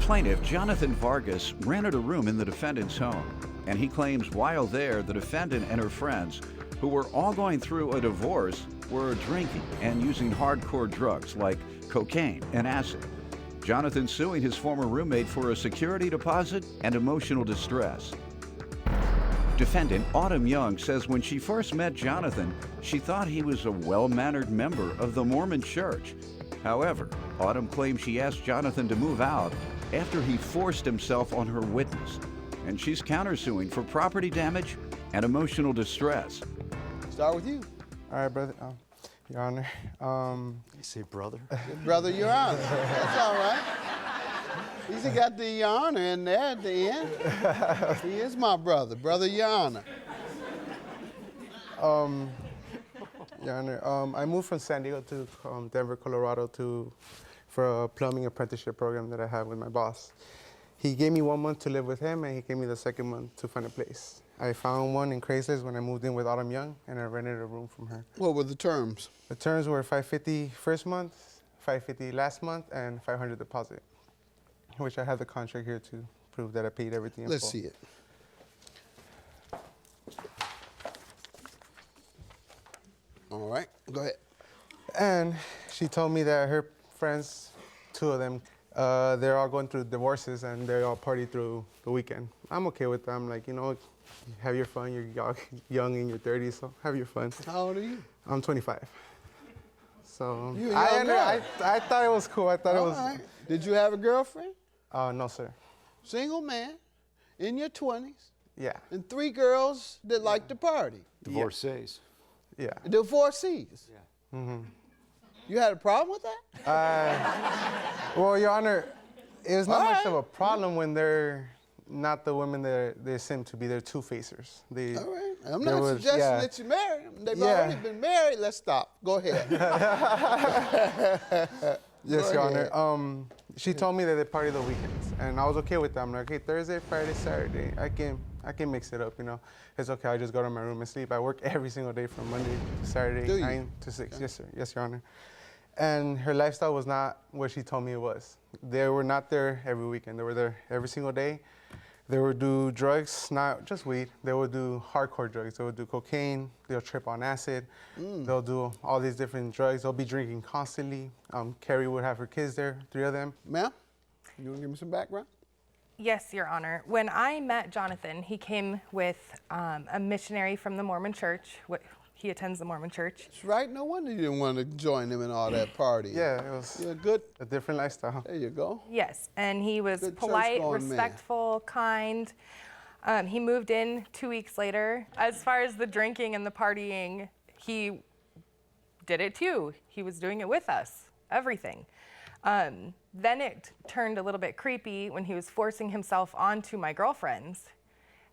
Plaintiff Jonathan Vargas rented a room in the defendant's home, and he claims while there, the defendant and her friends, who were all going through a divorce, were drinking and using hardcore drugs like cocaine and acid. Jonathan suing his former roommate for a security deposit and emotional distress. Defendant Autumn Young says when she first met Jonathan, she thought he was a well-mannered member of the Mormon church. However, Autumn claims she asked Jonathan to move out after he forced himself on her witness, and she's countersuing for property damage and emotional distress. Start with you. All right, brother. Your Honor. You say brother? Brother, Your Honor. That's all right. He's got the Your Honor in there at the end. He is my brother. Brother, Your Honor. Your Honor, I moved from San Diego to Denver, Colorado for a plumbing apprenticeship program that I have with my boss. He gave me 1 month to live with him, and he gave me the second month to find a place. I found one in Craigslist when I moved in with Autumn Young, and I rented a room from her. What were the terms? The terms were $550 first month, $550 last month, and $500 deposit, which I have the contract here to prove that I paid everything in Let's full. see it. All right, go ahead. And she told me that her friends, 2 of them, they're all going through divorces and they all party through the weekend. I'm okay with that. I'm like, you know, have your fun. You're young in your 30s, so have your fun. How old are you? I'm 25. So You a young girl. I thought it was cool. I thought it was. All right. Did you have a girlfriend? No, sir. Single man, in your 20s, Yeah. and 3 girls that like to party. Divorcées. Yeah. Divorcees. Yeah. Mm-hmm. You had a problem with that? Well, Your Honor, it was not All much right. of a problem when they're not the women that they seem to be. They're two-facers. They, All right. I'm there not was- suggesting yeah. that you marry them. They've Yeah. already been married. Let's stop. Go ahead. Yes, Go Your ahead. Honor. She told me that they party the weekends, and I was okay with that. I'm like, okay, Thursday, Friday, Saturday, I can mix it up, you know. It's okay. I just go to my room and sleep. I work every single day from Monday to Saturday, Do you? 9 to 6. Yes, sir. Yes, Your Honor. And her lifestyle was not what she told me it was. They were not there every weekend. They were there every single day. They would do drugs, not just weed. They would do hardcore drugs. They would do cocaine. They'll trip on acid. They'll do all these different drugs. They'll be drinking constantly. Carrie would have her kids there, 3 of them. Ma'am, you want to give me some background? Yes, Your Honor. When I met Jonathan, he came with a missionary from the Mormon church. He attends the Mormon church. That's right. No wonder you didn't want to join them in all that party. Yeah, it was You're good. a different lifestyle. There you go. Yes, and he was Good polite, church-going man. respectful, kind. He moved in 2 weeks later. As far as the drinking and the partying, he did it too. He was doing it with us, everything. Then it turned a little bit creepy when he was forcing himself onto my girlfriends.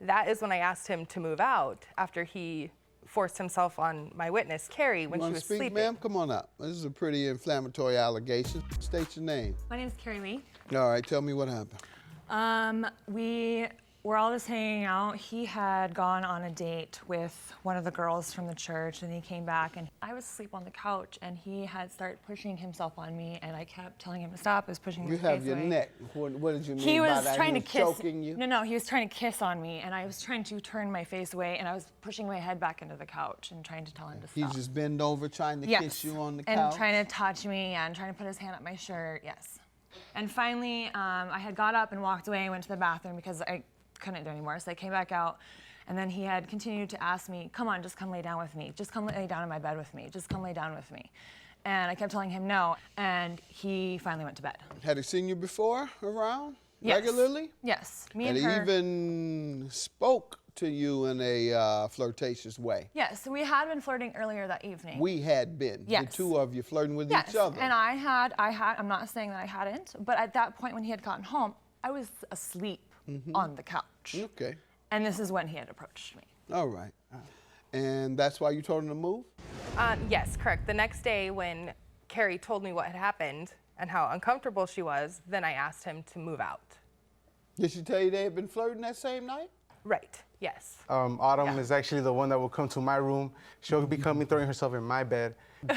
That is when I asked him to move out after he forced himself on my witness, Carrie, when You she want was to speak, sleeping. ma'am? Come on up. This is a pretty inflammatory allegation. State your name. My name's Carrie Lee. All right, tell me what happened. We were all just hanging out. He had gone on a date with one of the girls from the church, and he came back, and I was asleep on the couch, and he had started pushing himself on me, and I kept telling him to stop. I was pushing You his have face your away. neck. What did you mean He by was that? trying He to was kiss. choking you? No, he was trying to kiss on me, and I was trying to turn my face away, and I was pushing my head back into the couch and trying to tell him to He stop. just bend over trying to Yes. kiss you on the and couch? trying to touch me and trying to put his hand up my shirt, yes. And finally, I had got up and walked away and went to the bathroom because I couldn't do anymore. So I came back out, and then he had continued to ask me, come on, just come lay down with me. Just come lay down in my bed with me. Just come lay down with me. And I kept telling him no, and he finally went to bed. Had he seen you before around? Yes. Regularly? Yes, me And and he her. even spoke to you in a flirtatious way? Yes, we had been flirting earlier that evening. We had been. Yes. The 2 of you flirting with Yes, each other. and I had, I'm not saying that I hadn't, but at that point when he had gotten home, I was asleep on the couch. Okay. And this is when he had approached me. All right. And that's why you told him to move? Yes, correct. The next day when Carrie told me what had happened and how uncomfortable she was, then I asked him to move out. Did she tell you they had been flirting that same night? Right, yes. Autumn Yeah. is actually the one that will come to my room. She'll be coming, throwing herself in my bed.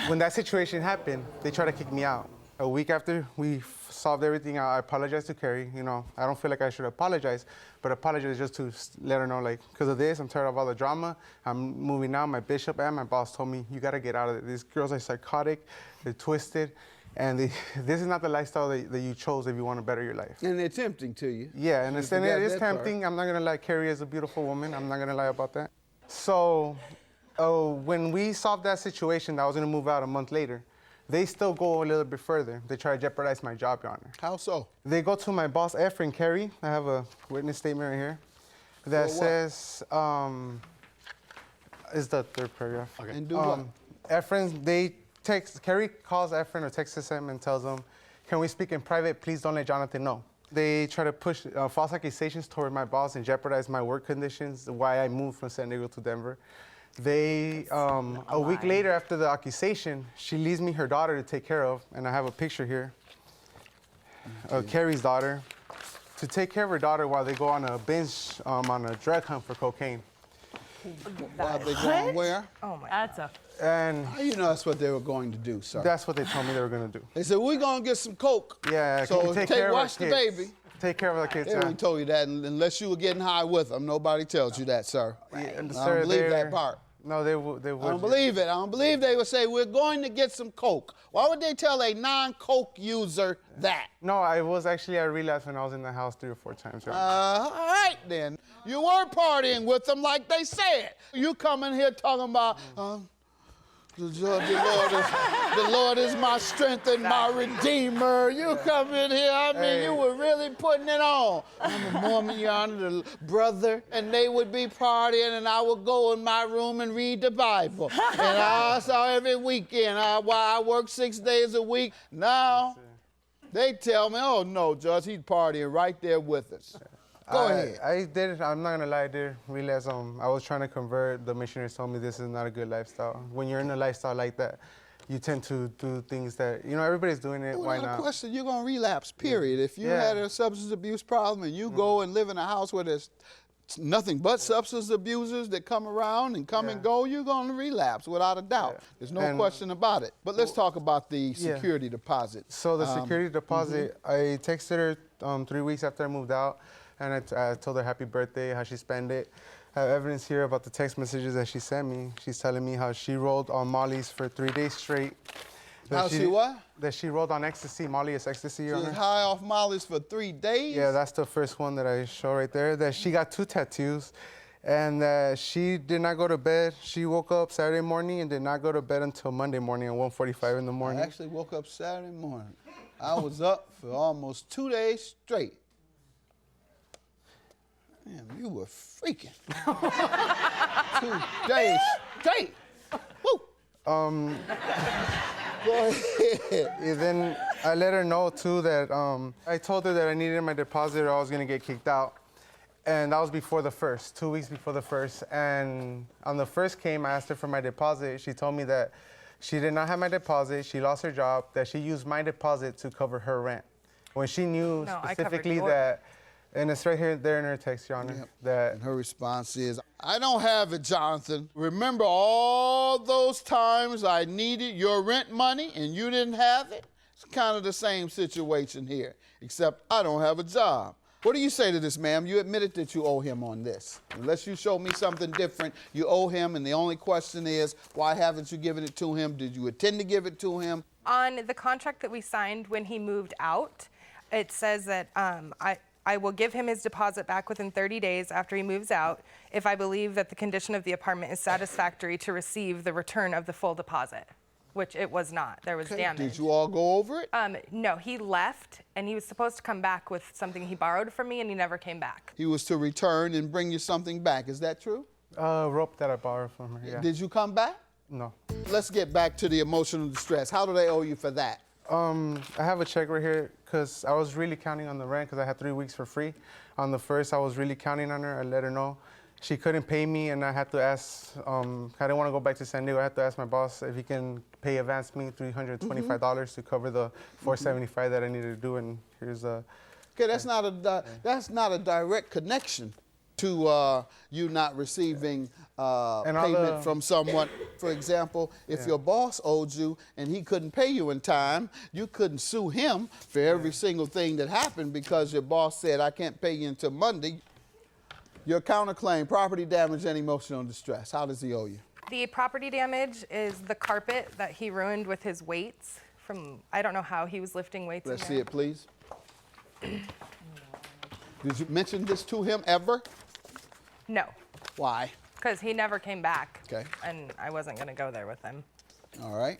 When that situation happened, they tried to kick me out. A week after we solved everything out, I apologized to Carrie. You know, I don't feel like I should apologize, but apologize just to let her know, like, because of this, I'm tired of all the drama. I'm moving out. My bishop and my boss told me, you got to get out of it. These girls are psychotic. They're twisted. And this is not the lifestyle that you chose if you want to better your life. And they're tempting to you. Yeah, and You it is forgot that part. tempting. I'm not going to lie. Carrie is a beautiful woman. I'm not going to lie about that. So when we solved that situation, I was going to move out a month later. They still go a little bit further. They try to jeopardize my job, Your Honor. How so? They go to my boss, Efren Carey. I have a witness statement right here that For what? says, is the third paragraph. Okay. And do what? Efren, Carey calls Efren or texts him and tells him, can we speak in private? Please don't let Jonathan know. They try to push false accusations toward my boss and jeopardize my work conditions, why I moved from San Diego to Denver. A week later after the accusation, she leaves me her daughter to take care of, and I have a picture here of Carrie's daughter, to take care of her daughter while they go on a binge, on a drug hunt for cocaine. While they going where? Oh my. That's a. And How you know that's what they were going to do, sir? that's what they told me they were gonna do. They said, we're going to get some coke. Yeah, can you So take care of our watch the kids? baby. Take care of the kids. They only told you that unless you were getting high with them. Nobody tells you that, sir. And I sir, don't believe they're- that part. No, they would. I don't believe it. I don't believe they would say, we're going to get some coke. Why would they tell a non-coke user that? No, I relapsed when I was in the house 3 or 4 times. Your Honor. All right, then. You were partying with them like they said. You come in here talking about, the Lord is my strength and my redeemer. You come in here, I mean, you were really putting it on. I'm a Mormon, Your Honor, the brother, and they would be partying, and I would go in my room and read the Bible. And I saw every weekend, while I work 6 days a week. Now, they tell me, oh, no, Judge, he's partying right there with us. Go ahead. I did. I'm not gonna lie. I did realize I was trying to convert. The missionaries told me this is not a good lifestyle. When you're in a lifestyle like that, you tend to do things that everybody's doing it. Why Without not? question, you're gonna relapse. Period. If you Yeah. had a substance abuse problem and you go and live in a house where there's nothing but substance abusers that come around and come and go, you're gonna relapse without a doubt. Yeah. There's no And- question about it. But let's talk about the security deposit. So the security deposit, I texted her 3 weeks after I moved out, and I told her happy birthday, how she spent it. I have evidence here about the text messages that she sent me. She's telling me how she rolled on Molly's for 3 days straight. How she what? That she rolled on ecstasy. Molly is ecstasy, Your She was Honor. high off Molly's for 3 days? Yeah, that's the first one that I show right there. That she got 2 tattoos, and that she did not go to bed. She woke up Saturday morning and did not go to bed until Monday morning at 1:45 in the I morning. actually woke up Saturday morning. I was up for almost 2 days straight. Damn, you were freaking. 2 days straight. Woo! Go ahead. And then I let her know too that I told her that I needed my deposit or I was gonna get kicked out. And that was before the first, 2 weeks before the first. And on the first came, I asked her for my deposit. She told me that she did not have my deposit, she lost her job, that she used my deposit to cover her rent. When she knew No, I covered specifically your- that, and it's right here, there in her text, Your Honor, that And her response is, I don't have it, Jonathan. Remember all those times I needed your rent money and you didn't have it? It's kind of the same situation here, except I don't have a job. What do you say to this, ma'am? You admitted that you owe him on this. Unless you show me something different, you owe him, and the only question is, why haven't you given it to him? Did you intend to give it to him? On the contract that we signed when he moved out, it says that I will give him his deposit back within 30 days after he moves out if I believe that the condition of the apartment is satisfactory to receive the return of the full deposit, which it was not. There was damage. Did you all go over it? No, he left, and he was supposed to come back with something he borrowed from me, and he never came back. He was to return and bring you something back. Is that true? rope that I borrowed from her, yeah. Did you come back? No. Let's get back to the emotional distress. How do they owe you for that? I have a check right here because I was really counting on the rent because I had 3 weeks for free. On the first, I was really counting on her. I let her know. She couldn't pay me, and I had to ask, I didn't want to go back to San Diego. I had to ask my boss if he can advance me $325 to cover the $475 that I needed to do, and here's a... Okay, that's not a direct connection. to you not receiving payment from someone. For example, if your boss owed you and he couldn't pay you in time, you couldn't sue him for every single thing that happened because your boss said, I can't pay you until Monday. Your counterclaim, property damage and emotional distress. How does he owe you? The property damage is the carpet that he ruined with his weights from, I don't know how he was lifting weights. Let's in see there. it, please. Did you mention this to him ever? No, Why? because he never came back. Okay. And I wasn't gonna go there with him. All right.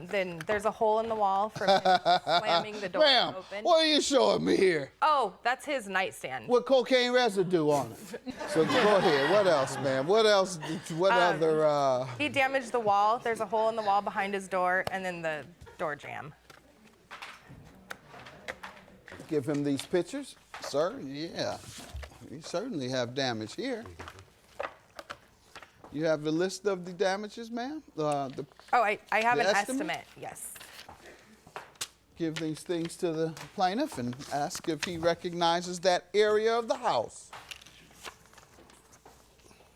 Then there's a hole in the wall from him slamming the door Ma'am, open. what are you showing me here? Oh, that's his nightstand. With cocaine residue on it. So go ahead. What else, ma'am? What else? What other? He damaged the wall. There's a hole in the wall behind his door, and then the door jamb. Give him these pictures, sir. Yeah, we certainly have damage here. You have the list of the damages, ma'am. Oh, I have The an estimate? estimate. Yes. Give these things to the plaintiff and ask if he recognizes that area of the house.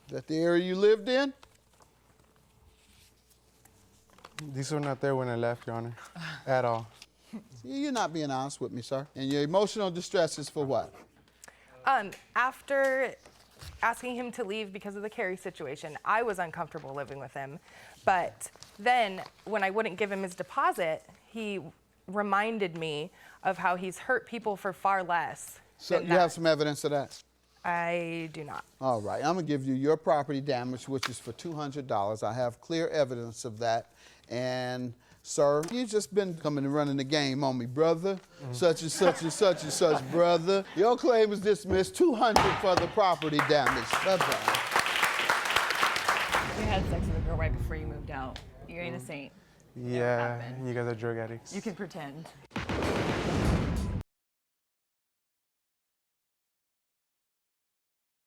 Is that the area you lived in? These were not there when I left, Your Honor, at all. See, you're not being honest with me, sir. And your emotional distress is for what? After asking him to leave because of the Carrie situation, I was uncomfortable living with him. But then when I wouldn't give him his deposit, he reminded me of how he's hurt people for far less. So than you have that. some evidence of that? I do not. All right, I'm gonna give you your property damage, which is for $200. I have clear evidence of that. And sir, you've just been coming and running the game on me, brother. Such and such and such and such, brother. Your claim is dismissed. $200 for the property damage. Bye-bye. You had sex with a girl right before you moved out. You ain't a saint. Yeah, happened. you guys are drug addicts. You can pretend.